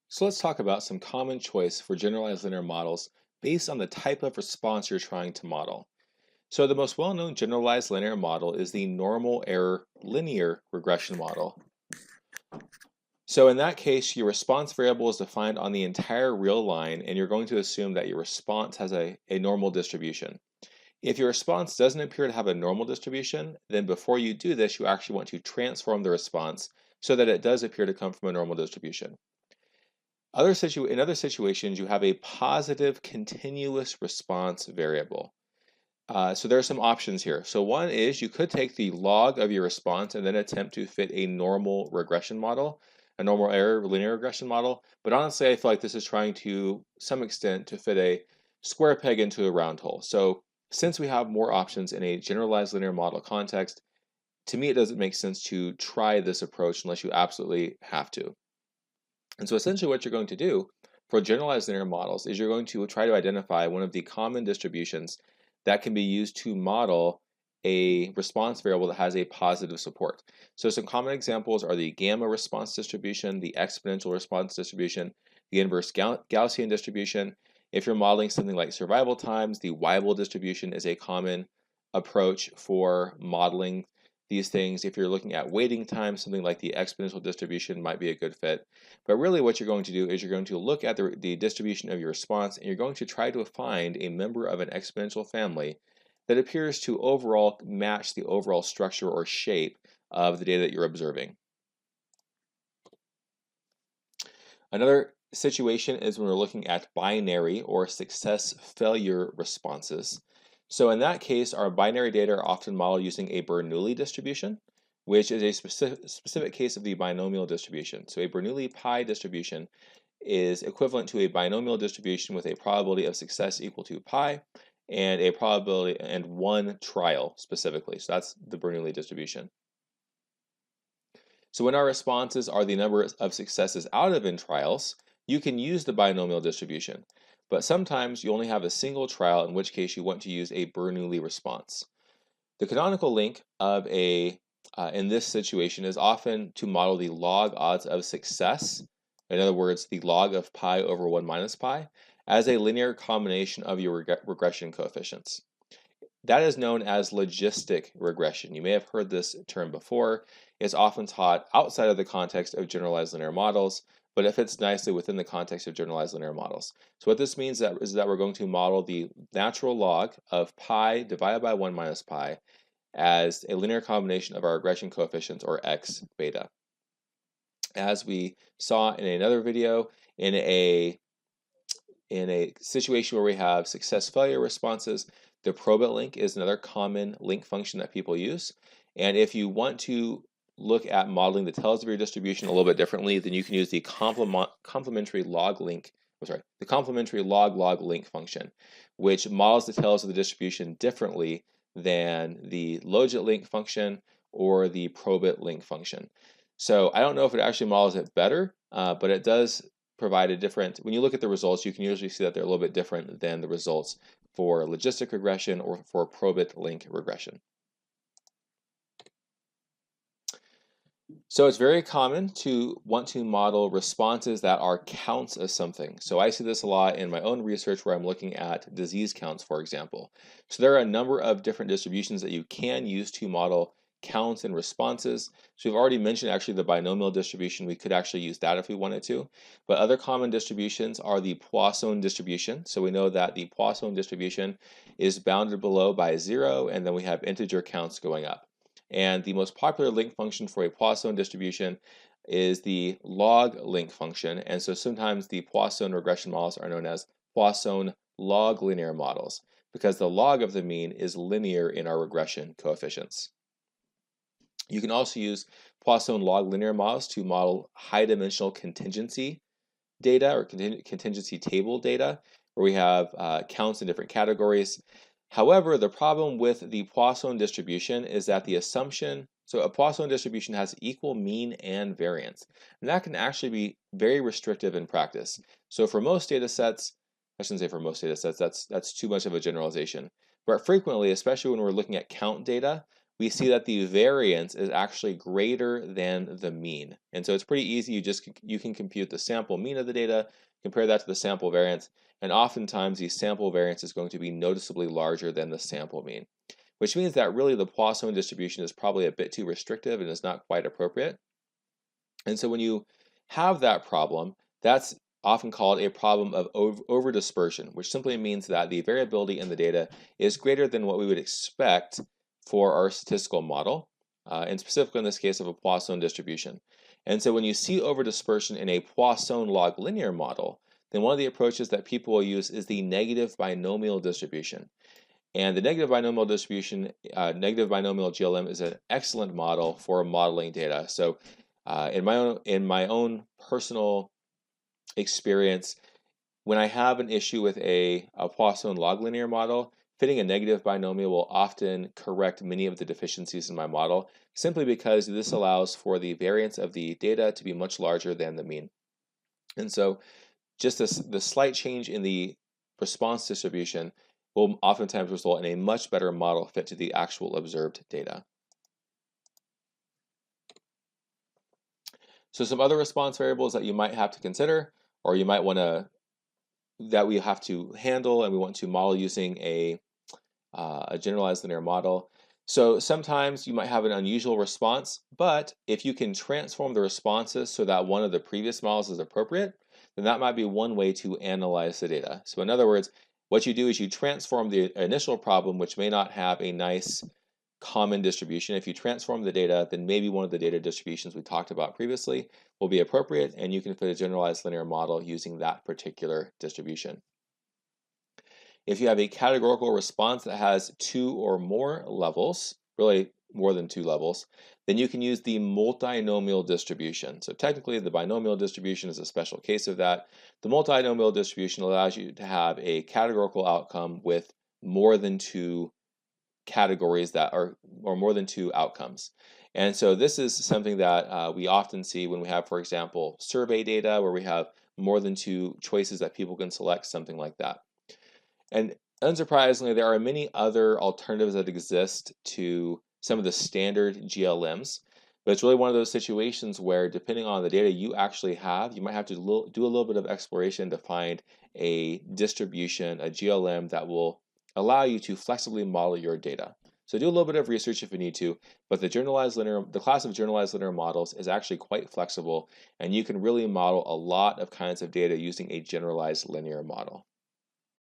So let's talk about some common choice for generalized linear models based on the type of response you're trying to model. So the most well-known generalized linear model is the normal error linear regression model. So in that case, your response variable is defined on the entire real line, and you're going to assume that your response has a normal distribution. If your response doesn't appear to have a normal distribution, then before you do this, you actually want to transform the response so that it does appear to come from a normal distribution. In other situations, you have a positive continuous response variable. So there are some options here. So one is you could take the log of your response and then attempt to fit a normal regression model, a normal error linear regression model. But honestly, I feel like this is trying to some extent to fit a square peg into a round hole. So since we have more options in a generalized linear model context, to me, it doesn't make sense to try this approach unless you absolutely have to. And so essentially what you're going to do for generalized linear models is you're going to try to identify one of the common distributions that can be used to model a response variable that has a positive support. So some common examples are the gamma response distribution, the exponential response distribution, the inverse Gaussian distribution. If you're modeling something like survival times, the Weibull distribution is a common approach for modeling these things. If you're looking at waiting time, something like the exponential distribution might be a good fit. But really what you're going to do is you're going to look at the distribution of your response, and you're going to try to find a member of an exponential family that appears to overall match the overall structure or shape of the data that you're observing. Another situation is when we're looking at binary or success-failure responses. So in that case, our binary data are often modeled using a Bernoulli distribution, which is a specific case of the binomial distribution. So a Bernoulli pi distribution is equivalent to a binomial distribution with a probability of success equal to pi and a probability and one trial specifically. So that's the Bernoulli distribution. So when our responses are the number of successes out of n trials, you can use the binomial distribution. But sometimes you only have a single trial, in which case you want to use a Bernoulli response. The canonical link of in this situation is often to model the log odds of success, in other words, the log of pi over 1 minus pi, as a linear combination of your regression coefficients. That is known as logistic regression. You may have heard this term before. It's often taught outside of the context of generalized linear models, but it fits nicely within the context of generalized linear models. So what this means is that we're going to model the natural log of pi divided by 1 minus pi as a linear combination of our regression coefficients, or x beta. As we saw in another video, in a situation where we have success-failure responses, the probit link is another common link function that people use. And if you want to look at modeling the tails of your distribution a little bit differently, then you can use the complementary log log link function, which models the tails of the distribution differently than the logit link function or the probit link function. So I don't know if it actually models it better, but it does provide a different, when you look at the results, you can usually see that they're a little bit different than the results for logistic regression or for probit link regression. So it's very common to want to model responses that are counts of something. So I see this a lot in my own research where I'm looking at disease counts, for example. So there are a number of different distributions that you can use to model counts and responses. So we've already mentioned actually the binomial distribution. We could actually use that if we wanted to. But other common distributions are the Poisson distribution. So we know that the Poisson distribution is bounded below by 0, and then we have integer counts going up. And the most popular link function for a Poisson distribution is the log link function. And so sometimes the Poisson regression models are known as Poisson log linear models, because the log of the mean is linear in our regression coefficients. You can also use Poisson log linear models to model high-dimensional contingency data or contingency table data, where we have counts in different categories. However, the problem with the Poisson distribution is that the assumption, so a Poisson distribution has equal mean and variance, and that can actually be very restrictive in practice. So for most data sets, I shouldn't say for most data sets, that's too much of a generalization, but frequently, especially when we're looking at count data, we see that the variance is actually greater than the mean. And so it's pretty easy. You can compute the sample mean of the data, compare that to the sample variance, and oftentimes the sample variance is going to be noticeably larger than the sample mean, which means that really the Poisson distribution is probably a bit too restrictive and is not quite appropriate. And so when you have that problem, that's often called a problem of over-dispersion, which simply means that the variability in the data is greater than what we would expect for our statistical model, and specifically in this case of a Poisson distribution. And so when you see over-dispersion in a Poisson log linear model, then one of the approaches that people will use is the negative binomial distribution. And the negative binomial distribution, negative binomial GLM, is an excellent model for modeling data. So in my own personal experience, when I have an issue with a Poisson log linear model, fitting a negative binomial will often correct many of the deficiencies in my model, simply because this allows for the variance of the data to be much larger than the mean. And so just the slight change in the response distribution will oftentimes result in a much better model fit to the actual observed data. So some other response variables that you might have to consider, or you might want to, that we have to handle and we want to model using a generalized linear model. So sometimes you might have an unusual response, but if you can transform the responses so that one of the previous models is appropriate, then that might be one way to analyze the data. So in other words, what you do is you transform the initial problem, which may not have a nice common distribution. If you transform the data, then maybe one of the data distributions we talked about previously will be appropriate, and you can fit a generalized linear model using that particular distribution. If you have a categorical response that has 2 or more levels, really more than 2 levels, then you can use the multinomial distribution. So technically the binomial distribution is a special case of that. The multinomial distribution allows you to have a categorical outcome with more than 2 categories that are, or more than 2 outcomes. And so this is something that we often see when we have, for example, survey data where we have more than 2 choices that people can select, something like that. And unsurprisingly, there are many other alternatives that exist to some of the standard GLMs, but it's really one of those situations where, depending on the data you actually have, you might have to do a little bit of exploration to find a distribution, a GLM, that will allow you to flexibly model your data. So do a little bit of research if you need to, but the class of generalized linear models is actually quite flexible, and you can really model a lot of kinds of data using a generalized linear model.